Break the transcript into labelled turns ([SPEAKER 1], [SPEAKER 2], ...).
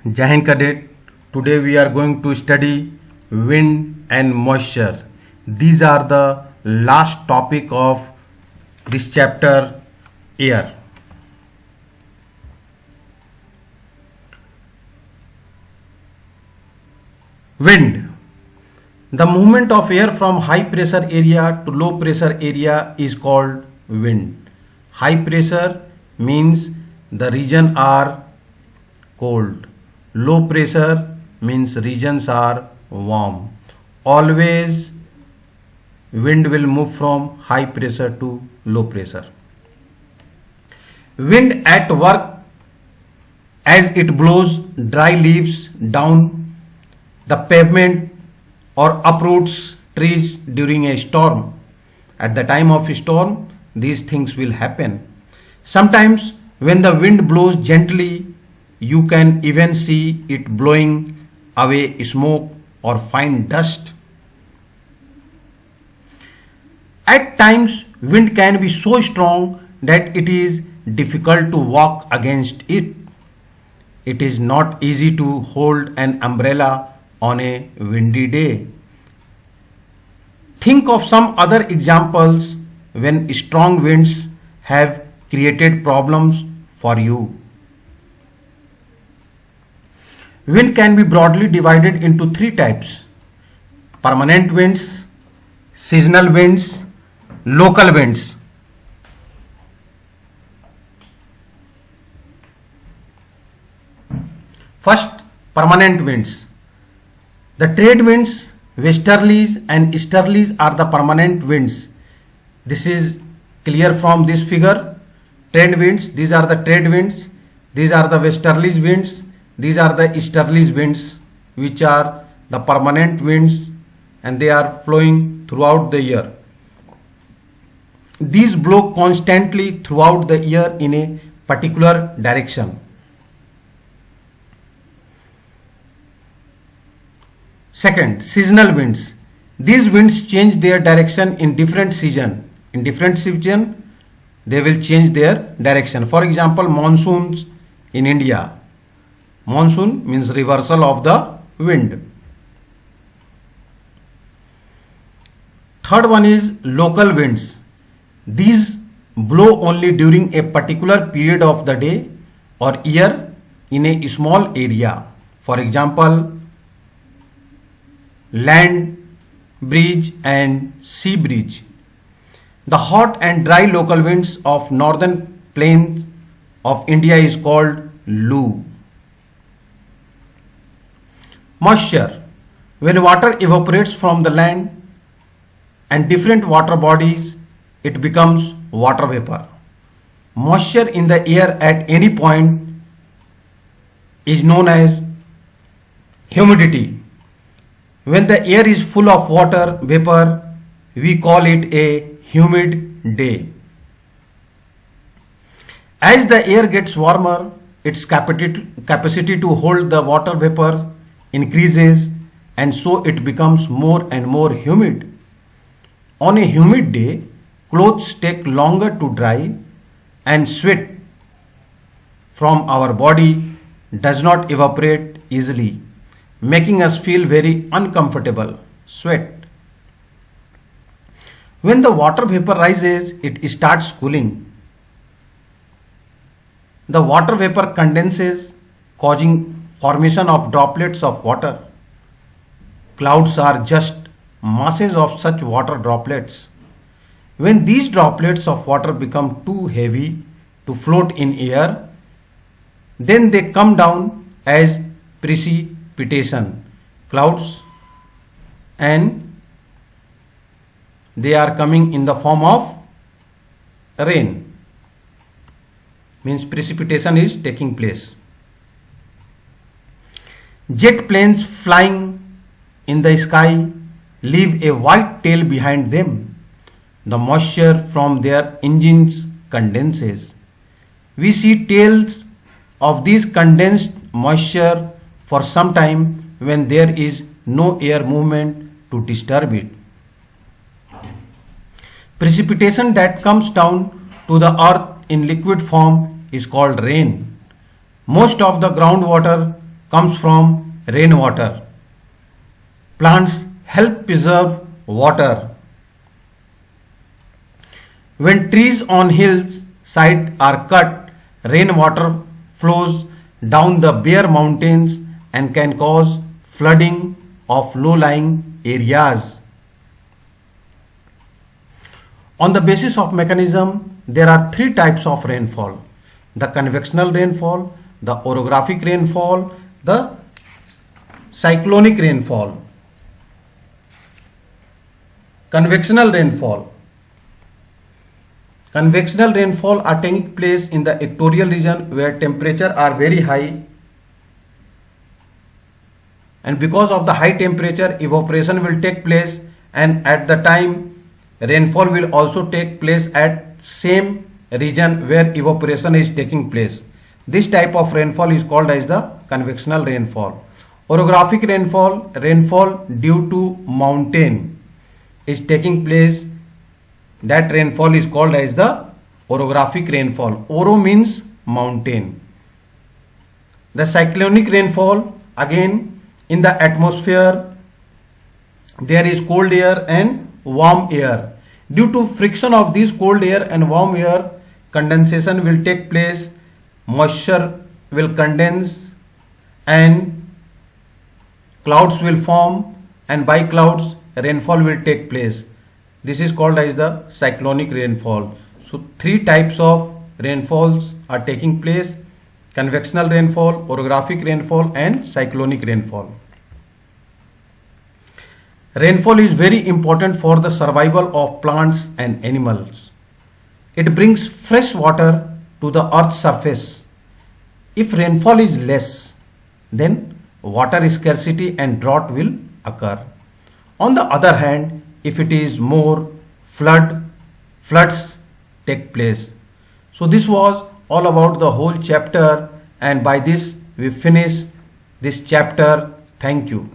[SPEAKER 1] Jai Hind Cadet. Today we are going to study wind and moisture. These are the last topic of this chapter, air. Wind. The movement of air from high pressure area to low pressure area is called wind. High pressure means the region are cold. Low pressure means regions are warm. Always wind will move from high pressure to low pressure. Wind at work as it blows dry leaves down the pavement or uproots trees during a storm. At the time of a storm, these things will happen. Sometimes when the wind blows gently, you can even see it blowing away smoke or fine dust. At times, wind can be so strong that it is difficult to walk against it. It is not easy to hold an umbrella on a windy day. Think of some other examples when strong winds have created problems for you. Wind can be broadly divided into three types: permanent winds, seasonal winds, local winds. First, permanent winds. The trade winds, westerlies and easterlies are the permanent winds. This is clear from this figure. Trade winds, these are the trade winds. These are the westerlies winds. These are the easterlies winds, which are the permanent winds, and they are flowing throughout the year. These blow constantly throughout the year in a particular direction. Second, seasonal winds. These winds change their direction in different season. In different season, they will change their direction. For example, monsoons in India. Monsoon means reversal of the wind. Third one is local winds. These blow only during a particular period of the day or year in a small area. For example, land breeze and sea breeze. The hot and dry local winds of northern plains of India is called Lu. Moisture. When water evaporates from the land and different water bodies, it becomes water vapor. Moisture in the air at any point is known as humidity. When the air is full of water vapor, we call it a humid day. As the air gets warmer, its capacity to hold the water vapor increases, and so it becomes more and more humid. On a humid day, clothes take longer to dry, and sweat from our body does not evaporate easily, making us feel very uncomfortable. Sweat. When the water vapor rises, it starts cooling. The water vapor condenses, causing formation of droplets of water. Clouds are just masses of such water droplets. When these droplets of water become too heavy to float in air, then they come down as precipitation, clouds, and they are coming in the form of rain. Means precipitation is taking place. Jet planes flying in the sky leave a white tail behind them. The moisture from their engines condenses. We see tails of these condensed moisture for some time when there is no air movement to disturb it. Precipitation that comes down to the earth in liquid form is called rain. Most of the groundwater comes from rainwater. Plants help preserve water. When trees on hillside are cut, rainwater flows down the bare mountains and can cause flooding of low-lying areas. On the basis of mechanism, there are three types of rainfall: the convectional rainfall, the orographic rainfall, the cyclonic rainfall. Convectional rainfall. Convectional rainfall are taking place in the equatorial region where temperatures are very high, and because of the high temperature, evaporation will take place, and at the time rainfall will also take place at same region where evaporation is taking place. This type of rainfall is called as the convectional rainfall. Orographic rainfall, rainfall due to mountain is taking place. That rainfall is called as the orographic rainfall. Oro means mountain. The cyclonic rainfall, again in the atmosphere there is cold air and warm air. Due to friction of this cold air and warm air, condensation will take place, moisture will condense and clouds will form, and by clouds rainfall will take place. This is called as the cyclonic rainfall. So three types of rainfalls are taking place: convectional rainfall, orographic rainfall and cyclonic rainfall. Rainfall is very important for the survival of plants and animals. It brings fresh water to the earth's surface. If rainfall is less, then water scarcity and drought will occur. On the other hand, if it is more, floods take place. So this was all about the whole chapter, and by this we finish this chapter. Thank you.